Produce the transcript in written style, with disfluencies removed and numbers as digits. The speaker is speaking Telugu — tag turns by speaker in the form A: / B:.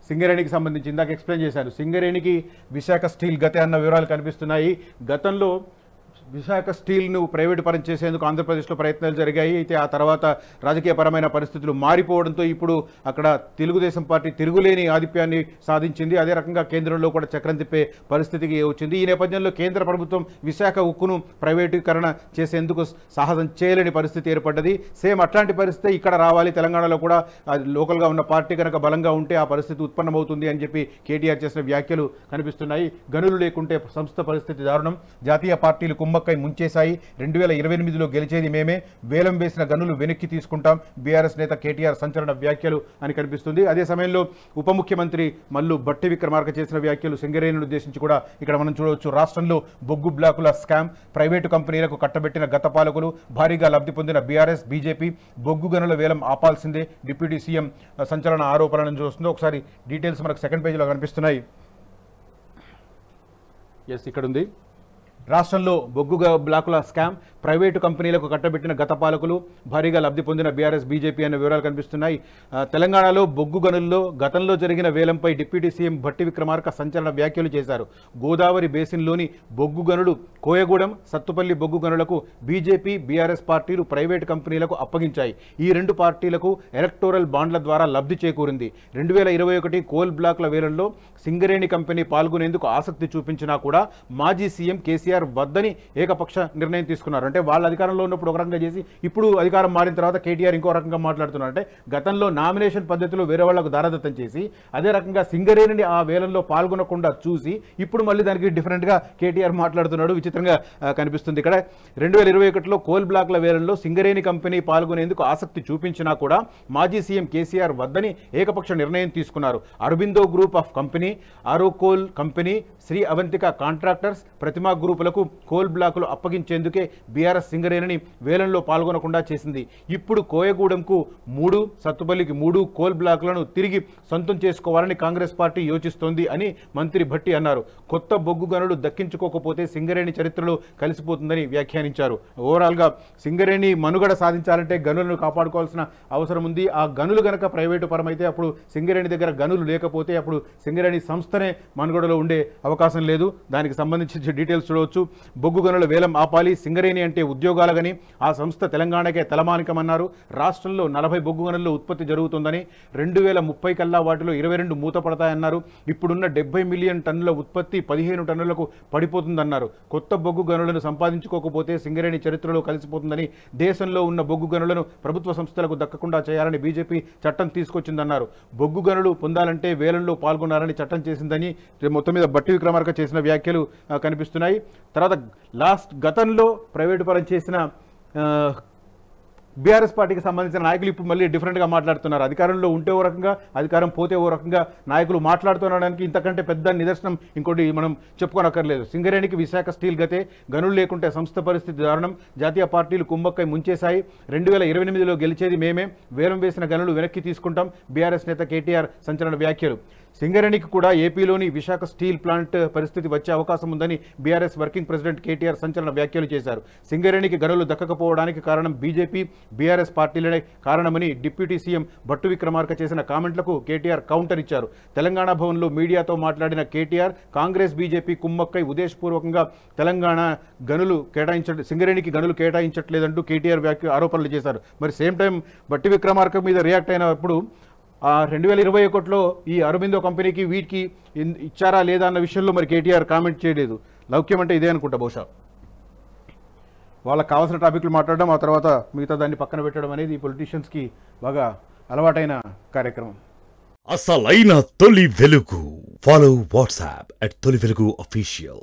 A: సింగరేణికి సంబంధించి ఇందాక ఎక్స్ప్లెయిన్ చేశాను. సింగరేణికి విశాఖ స్టీల్ గతే అన్న వివరాలు కనిపిస్తున్నాయి. గతంలో విశాఖ స్టీల్ను ప్రైవేటు పరం చేసేందుకు ఆంధ్రప్రదేశ్లో ప్రయత్నాలు జరిగాయి. అయితే ఆ తర్వాత రాజకీయపరమైన పరిస్థితులు మారిపోవడంతో ఇప్పుడు అక్కడ తెలుగుదేశం పార్టీ తిరుగులేని ఆధిపత్యాన్ని సాధించింది. అదే రకంగా కేంద్రంలో కూడా చక్రం తిప్పే పరిస్థితికి వచ్చింది. ఈ నేపథ్యంలో కేంద్ర ప్రభుత్వం విశాఖ ఉక్కును ప్రైవేటీకరణ చేసేందుకు సాహసం చేయలేని పరిస్థితి ఏర్పడ్డది. సేమ్ అట్లాంటి పరిస్థితి ఇక్కడ రావాలి. తెలంగాణలో కూడా లోకల్గా ఉన్న పార్టీ కనుక బలంగా ఉంటే ఆ పరిస్థితి ఉత్పన్నమవుతుంది అని చెప్పి కేటీఆర్ చేసిన వ్యాఖ్యలు కనిపిస్తున్నాయి. గనులు లేకుంటే సంస్థ పరిస్థితి దారుణం. జాతీయ పార్టీలు కుమ్మక్కై ముంచేశాయి. 2028లో గెలిచేది మేమే, వేలం వేసిన గనులు వెనక్కి తీసుకుంటాం. బీఆర్ఎస్ నేత కేటీఆర్ సంచలన వ్యాఖ్యలు అని కనిపిస్తుంది. అదే సమయంలో ఉప ముఖ్యమంత్రి మల్లు భట్టి విక్రమార్క చేసిన వ్యాఖ్యలు సింగరేణిని ఉద్దేశించి కూడా ఇక్కడ మనం చూడవచ్చు. రాష్ట్రంలో బొగ్గు బ్లాకుల స్కామ్, ప్రైవేటు కంపెనీలకు కట్టబెట్టిన గత పాలకులు, భారీగా లబ్ధి పొందిన బీఆర్ఎస్ బీజేపీ, బొగ్గు గనుల వేలం ఆపాల్సిందే డిప్యూటీ సీఎం సంచలన ఆరోపణలను చూస్తుంది. ఒకసారి డీటెయిల్స్ మనకు సెకండ్ పేజీలో కనిపిస్తున్నాయి. ఎస్, ఇక్కడ ఉంది. రాష్ట్రంలో బొగ్గు బ్లాకుల స్కామ్, ప్రైవేటు కంపెనీలకు కట్టబెట్టిన గత పాలకులు, భారీగా లబ్ధి పొందిన బీఆర్ఎస్ బీజేపీ అనే వివరాలు కనిపిస్తున్నాయి. తెలంగాణలో బొగ్గు గనుల్లో గతంలో జరిగిన వేలంపై డిప్యూటీ సీఎం భట్టి విక్రమార్క సంచలన వ్యాఖ్యలు చేశారు. గోదావరి బేసిన్లోని బొగ్గు గనులు కోయగూడెం, సత్తుపల్లి బొగ్గు గనులకు బీజేపీ, బీఆర్ఎస్ పార్టీలు ప్రైవేటు కంపెనీలకు అప్పగించాయి. ఈ రెండు పార్టీలకు ఎలక్టోరల్ బాండ్ల ద్వారా లబ్ధి చేకూరింది. 2021 కోల్ బ్లాకుల వేలంలో సింగరేణి కంపెనీ పాల్గొనేందుకు ఆసక్తి చూపించినా కూడా మాజీ సీఎం కేసీఆర్ వద్దని ఏకపక్ష నిర్ణయం తీసుకున్నారు. అంటే వాళ్ళ అధికారంలో ఉన్నప్పుడు ఒక రకంగా చేసి ఇప్పుడు అధికారం మారిన తర్వాత కేటీఆర్ ఇంకో రకంగా మాట్లాడుతున్నారు. అంటే గతంలో నామినేషన్ పద్ధతిలో వేరే వాళ్లకు దారదత్తం చేసి అదే రకంగా సింగరేణిని ఆ వేలంలో పాల్గొనకుండా చూసి ఇప్పుడు మళ్ళీ దానికి డిఫరెంట్గా కేటీఆర్ మాట్లాడుతున్నాడు. విచిత్రంగా కనిపిస్తుంది. ఇక్కడ 2021లో కోల్ బ్లాక్ల వేలంలో సింగరేణి కంపెనీ పాల్గొనేందుకు ఆసక్తి చూపించినా కూడా మాజీ సీఎం కేసీఆర్ వద్దని ఏకపక్ష నిర్ణయం తీసుకున్నారు. Aurobindo group of company, Aurocoal company, Shri Avantika contractors, Pratima గ్రూపులకు కోల్ బ్లాకులు అప్పగించేందుకే బీఆర్ఎస్ సింగరేణిని వేలంలో పాల్గొనకుండా చేసింది. ఇప్పుడు కోయగూడెంకు 3, సత్తుపల్లికి 3 కోల్ బ్లాకులను తిరిగి సొంతం చేసుకోవాలని కాంగ్రెస్ పార్టీ యోచిస్తోంది అని మంత్రి భట్టి అన్నారు. కొత్త బొగ్గు గనులు దక్కించుకోకపోతే సింగరేణి చరిత్రలో కలిసిపోతుందని వ్యాఖ్యానించారు. ఓవరాల్గా సింగరేణి మనుగడ సాధించాలంటే గనులను కాపాడుకోవాల్సిన అవసరం ఉంది. ఆ గనులు గనక ప్రైవేటు పరమైతే అప్పుడు సింగరేణి దగ్గర గనులు లేకపోతే అప్పుడు సింగరేణి సంస్థనే మనుగడలో ఉండే అవకాశం లేదు. దానికి సంబంధించి డీటెయిల్స్ చూడవచ్చు. బొగ్గు గనుల వేలం ఆపాలి, సింగరేణి అంటే ఉద్యోగాలగని ఆ సంస్థ తెలంగాణకే తలమానికమన్నారు. రాష్ట్రంలో 40 బొగ్గు గనుల్లో ఉత్పత్తి జరుగుతుందని, 2030 కల్లా వాటిలో 22 మూతపడతాయన్నారు. ఇప్పుడున్న 70 మిలియన్ టన్నుల ఉత్పత్తి 15 టన్నులకు పడిపోతుందన్నారు. కొత్త బొగ్గు గనులను సంపాదించుకోకపోతే సింగరేణి చరిత్రలో కలిసిపోతుందని, దేశంలో ఉన్న బొగ్గు గనులను ప్రభుత్వ సంస్థలకు దక్కకుండా చేయాలని బీజేపీ చట్టం తీసుకొచ్చిందన్నారు. బొగ్గు గనులు పొందాలంటే వేలంలో పాల్గొన్నారని చట్టం చేసిందని మొత్తం మీద భట్టి విక్రమార్క చేసిన వ్యాఖ్యలు కనిపిస్తున్నాయి. తర్వాత గతంలో ప్రైవేటు పరం చేసిన బీఆర్ఎస్ పార్టీకి సంబంధించిన నాయకులు ఇప్పుడు మళ్ళీ డిఫరెంట్గా మాట్లాడుతున్నారు. అధికారంలో ఉంటే ఓ రకంగా, అధికారం పోతే ఓ రకంగా నాయకులు మాట్లాడుతుండడానికి ఇంతకంటే పెద్ద నిదర్శనం ఇంకోటి మనం చెప్పుకోనక్కర్లేదు. సింగరేణికి విశాఖ స్టీల్ గతే, గనులు లేకుంటే సంస్థ పరిస్థితి దారుణం. జాతీయ పార్టీలు కుమ్మక్కై ముంచేశాయి. 2028లో గెలిచేది మేమే, వేలం వేసిన గనులు వెనక్కి తీసుకుంటాం. బీఆర్ఎస్ నేత కేటీఆర్ సంచలన వ్యాఖ్యలు. సింగరేణికి కూడా ఏపీలోని విశాఖ స్టీల్ ప్లాంట్ పరిస్థితి వచ్చే అవకాశం ఉందని బీఆర్ఎస్ వర్కింగ్ ప్రెసిడెంట్ కేటీఆర్ సంచలన వ్యాఖ్యలు చేశారు. సింగరేణికి గనులు దక్కకపోవడానికి కారణం బీజేపీ, బీఆర్ఎస్ పార్టీలనే కారణమని డిప్యూటీ సీఎం భట్టి విక్రమార్క చేసిన కామెంట్లకు కేటీఆర్ కౌంటర్ ఇచ్చారు. తెలంగాణ భవన్లో మీడియాతో మాట్లాడిన కేటీఆర్ కాంగ్రెస్ బీజేపీ కుమ్మక్కై ఉద్దేశపూర్వకంగా తెలంగాణ గనులు సింగరేణికి గనులు కేటాయించట్లేదంటూ కేటీఆర్ ఆరోపణలు చేశారు. మరి సేమ్ టైం భట్టి విక్రమార్క మీద రియాక్ట్ అయినప్పుడు 2021లో ఈ అరబిందో కంపెనీకి వీటికి ఇచ్చారా లేదా అన్న విషయంలో మరి కేటీఆర్ కామెంట్ చేయలేదు. లౌక్యం అంటే ఇదే అనుకుంటా. బహుశా వాళ్ళకి కావాల్సిన టాపిక్లు మాట్లాడడం, ఆ తర్వాత మిగతా దాన్ని పక్కన పెట్టడం అనేది పొలిటీషియన్స్కి బాగా అలవాటైన కార్యక్రమం.
B: అసలైన తొలి వెలుగు. ఫాలో వాట్సాప్ @తొలి వెలుగు official.